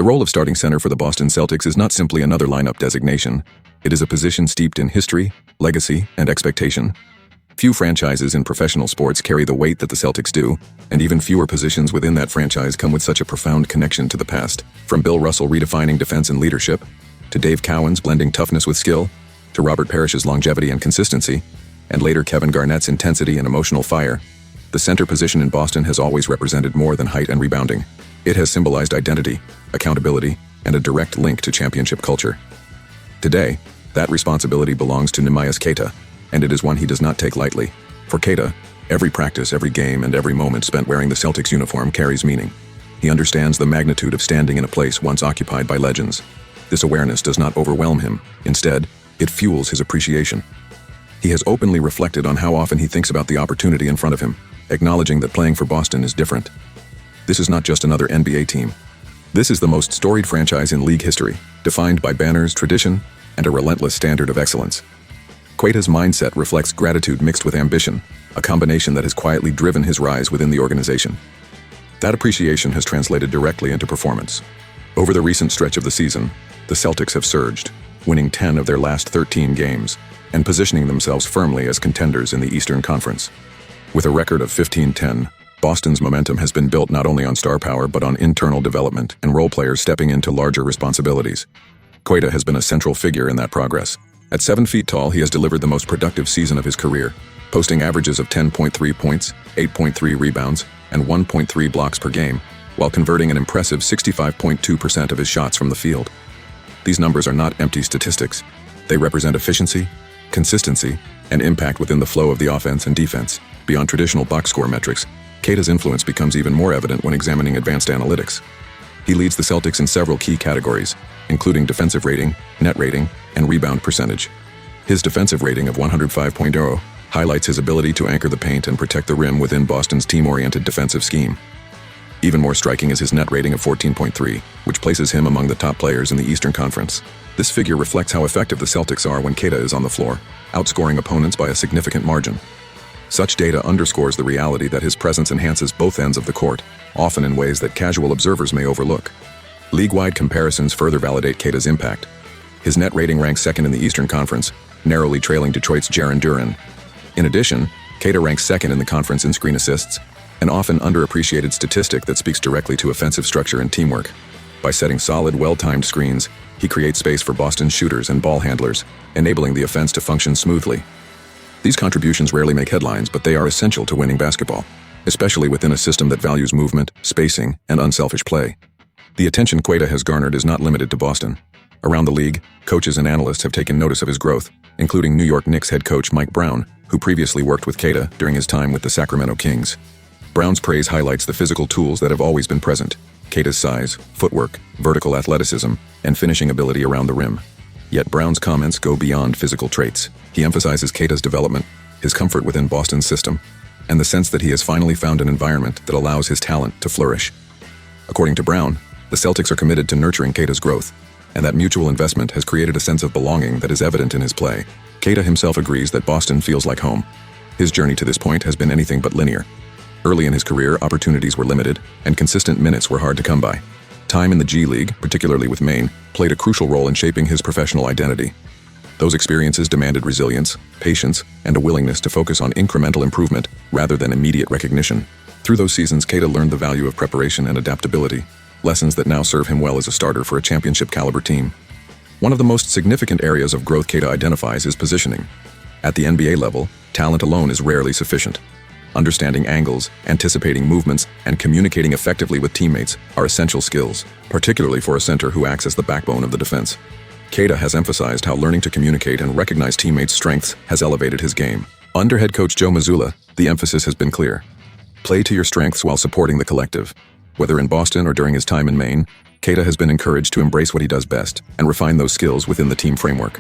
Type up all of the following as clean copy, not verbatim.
The role of starting center for the Boston Celtics is not simply another lineup designation. It is a position steeped in history, legacy, and expectation. Few franchises in professional sports carry the weight that the Celtics do, and even fewer positions within that franchise come with such a profound connection to the past. From Bill Russell redefining defense and leadership, to Dave Cowan's blending toughness with skill, to Robert Parrish's longevity and consistency, and later Kevin Garnett's intensity and emotional fire, the center position in Boston has always represented more than height and rebounding. It has symbolized identity, accountability, and a direct link to championship culture. Today, that responsibility belongs to Neemias Queta, and it is one he does not take lightly. For Queta, every practice, every game, and every moment spent wearing the Celtics uniform carries meaning. He understands the magnitude of standing in a place once occupied by legends. This awareness does not overwhelm him. Instead, it fuels his appreciation. He has openly reflected on how often he thinks about the opportunity in front of him, acknowledging that playing for Boston is different. This is not just another NBA team. This is the most storied franchise in league history, defined by banners, tradition, and a relentless standard of excellence. Queta's mindset reflects gratitude mixed with ambition, a combination that has quietly driven his rise within the organization. That appreciation has translated directly into performance. Over the recent stretch of the season, the Celtics have surged, winning 10 of their last 13 games, and positioning themselves firmly as contenders in the Eastern Conference. With a record of 15-10, Boston's momentum has been built not only on star power but on internal development and role players stepping into larger responsibilities. Queta has been a central figure in that progress. At 7 feet tall, he has delivered the most productive season of his career, posting averages of 10.3 points, 8.3 rebounds, and 1.3 blocks per game, while converting an impressive 65.2% of his shots from the field. These numbers are not empty statistics. They represent efficiency, consistency, and impact within the flow of the offense and defense. Beyond traditional box score metrics, Queta's influence becomes even more evident when examining advanced analytics. He leads the Celtics in several key categories, including defensive rating, net rating, and rebound percentage. His defensive rating of 105.0 highlights his ability to anchor the paint and protect the rim within Boston's team-oriented defensive scheme. Even more striking is his net rating of 14.3, which places him among the top players in the Eastern Conference. This figure reflects how effective the Celtics are when Queta is on the floor, outscoring opponents by a significant margin. Such data underscores the reality that his presence enhances both ends of the court, often in ways that casual observers may overlook. League-wide comparisons further validate Queta's impact. His net rating ranks second in the Eastern Conference, narrowly trailing Detroit's Jaren Duren. In addition, Queta ranks second in the conference in screen assists, an often underappreciated statistic that speaks directly to offensive structure and teamwork. By setting solid, well-timed screens, he creates space for Boston's shooters and ball handlers, enabling the offense to function smoothly. These contributions rarely make headlines, but they are essential to winning basketball, especially within a system that values movement, spacing, and unselfish play. The attention Queta has garnered is not limited to Boston. Around the league, coaches and analysts have taken notice of his growth, including New York Knicks head coach Mike Brown, who previously worked with Queta during his time with the Sacramento Kings. Brown's praise highlights the physical tools that have always been present: Queta's size, footwork, vertical athleticism, and finishing ability around the rim. Yet Brown's comments go beyond physical traits. He emphasizes Queta's development, his comfort within Boston's system, and the sense that he has finally found an environment that allows his talent to flourish. According to Brown, the Celtics are committed to nurturing Queta's growth, and that mutual investment has created a sense of belonging that is evident in his play. Queta himself agrees that Boston feels like home. His journey to this point has been anything but linear. Early in his career, opportunities were limited, and consistent minutes were hard to come by. Time in the G League, particularly with Maine, played a crucial role in shaping his professional identity. Those experiences demanded resilience, patience, and a willingness to focus on incremental improvement rather than immediate recognition. Through those seasons, Queta learned the value of preparation and adaptability, lessons that now serve him well as a starter for a championship-caliber team. One of the most significant areas of growth Queta identifies is positioning. At the NBA level, talent alone is rarely sufficient. Understanding angles, anticipating movements, and communicating effectively with teammates are essential skills, particularly for a center who acts as the backbone of the defense. Queta has emphasized how learning to communicate and recognize teammates' strengths has elevated his game. Under head coach Joe Mazzulla, the emphasis has been clear. Play to your strengths while supporting the collective. Whether in Boston or during his time in Maine, Queta has been encouraged to embrace what he does best and refine those skills within the team framework.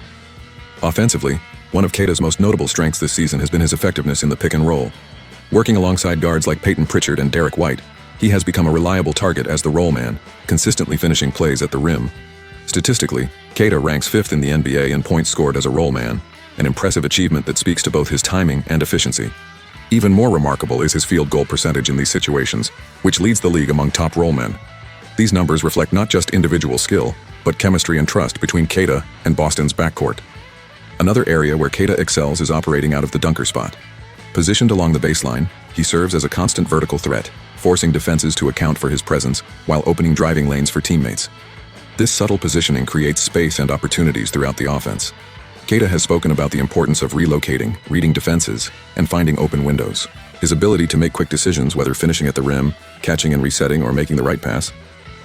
Offensively, one of Queta's most notable strengths this season has been his effectiveness in the pick and roll. Working alongside guards like Peyton Pritchard and Derek White, he has become a reliable target as the roll man, consistently finishing plays at the rim. Statistically, Queta ranks 5th in the NBA in points scored as a roll man, an impressive achievement that speaks to both his timing and efficiency. Even more remarkable is his field goal percentage in these situations, which leads the league among top roll men. These numbers reflect not just individual skill, but chemistry and trust between Queta and Boston's backcourt. Another area where Queta excels is operating out of the dunker spot. Positioned along the baseline, he serves as a constant vertical threat, forcing defenses to account for his presence while opening driving lanes for teammates. This subtle positioning creates space and opportunities throughout the offense. Queta has spoken about the importance of relocating, reading defenses, and finding open windows. His ability to make quick decisions, whether finishing at the rim, catching and resetting, or making the right pass,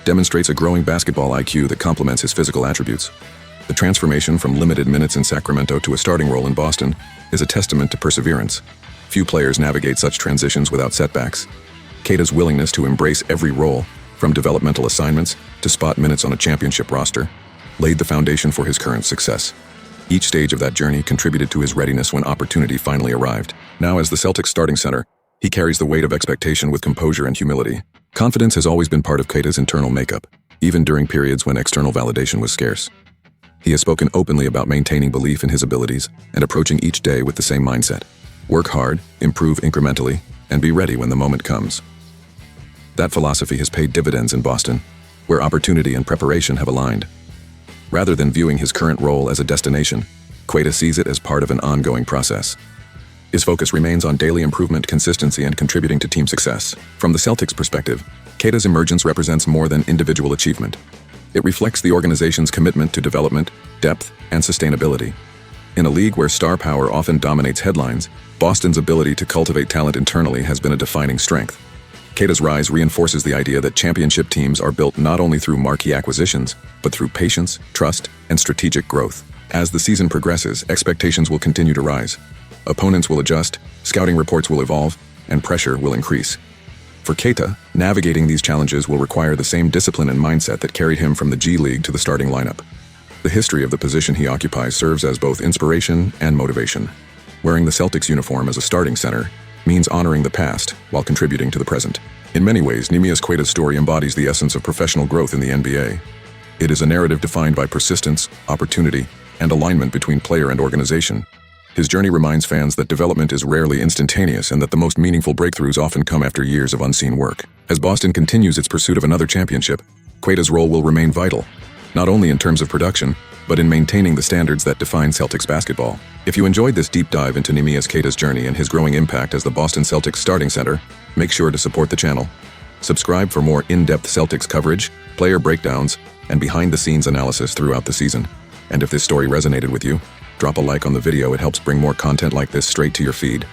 demonstrates a growing basketball IQ that complements his physical attributes. The transformation from limited minutes in Sacramento to a starting role in Boston is a testament to perseverance. Few players navigate such transitions without setbacks. Queta's willingness to embrace every role, from developmental assignments to spot minutes on a championship roster, laid the foundation for his current success. Each stage of that journey contributed to his readiness when opportunity finally arrived. Now, as the Celtics starting center, he carries the weight of expectation with composure and humility. Confidence has always been part of Queta's internal makeup, even during periods when external validation was scarce. He has spoken openly about maintaining belief in his abilities and approaching each day with the same mindset. Work hard, improve incrementally, and be ready when the moment comes. That philosophy has paid dividends in Boston, where opportunity and preparation have aligned. Rather than viewing his current role as a destination, Queta sees it as part of an ongoing process. His focus remains on daily improvement, consistency, and contributing to team success. From the Celtics' perspective, Queta's emergence represents more than individual achievement. It reflects the organization's commitment to development, depth, and sustainability. In a league where star power often dominates headlines, Boston's ability to cultivate talent internally has been a defining strength. Queta's rise reinforces the idea that championship teams are built not only through marquee acquisitions, but through patience, trust, and strategic growth. As the season progresses, expectations will continue to rise. Opponents will adjust, scouting reports will evolve, and pressure will increase. For Queta, navigating these challenges will require the same discipline and mindset that carried him from the G League to the starting lineup. The history of the position he occupies serves as both inspiration and motivation. Wearing the Celtics uniform as a starting center means honoring the past while contributing to the present. In many ways, Neemias Queta's story embodies the essence of professional growth in the NBA. It is a narrative defined by persistence, opportunity, and alignment between player and organization. His journey reminds fans that development is rarely instantaneous and that the most meaningful breakthroughs often come after years of unseen work. As Boston continues its pursuit of another championship, Queta's role will remain vital, not only in terms of production, but in maintaining the standards that define Celtics basketball. If you enjoyed this deep dive into Neemias Queta's journey and his growing impact as the Boston Celtics starting center, make sure to support the channel. Subscribe for more in-depth Celtics coverage, player breakdowns, and behind-the-scenes analysis throughout the season. And if this story resonated with you, drop a like on the video. It helps bring more content like this straight to your feed.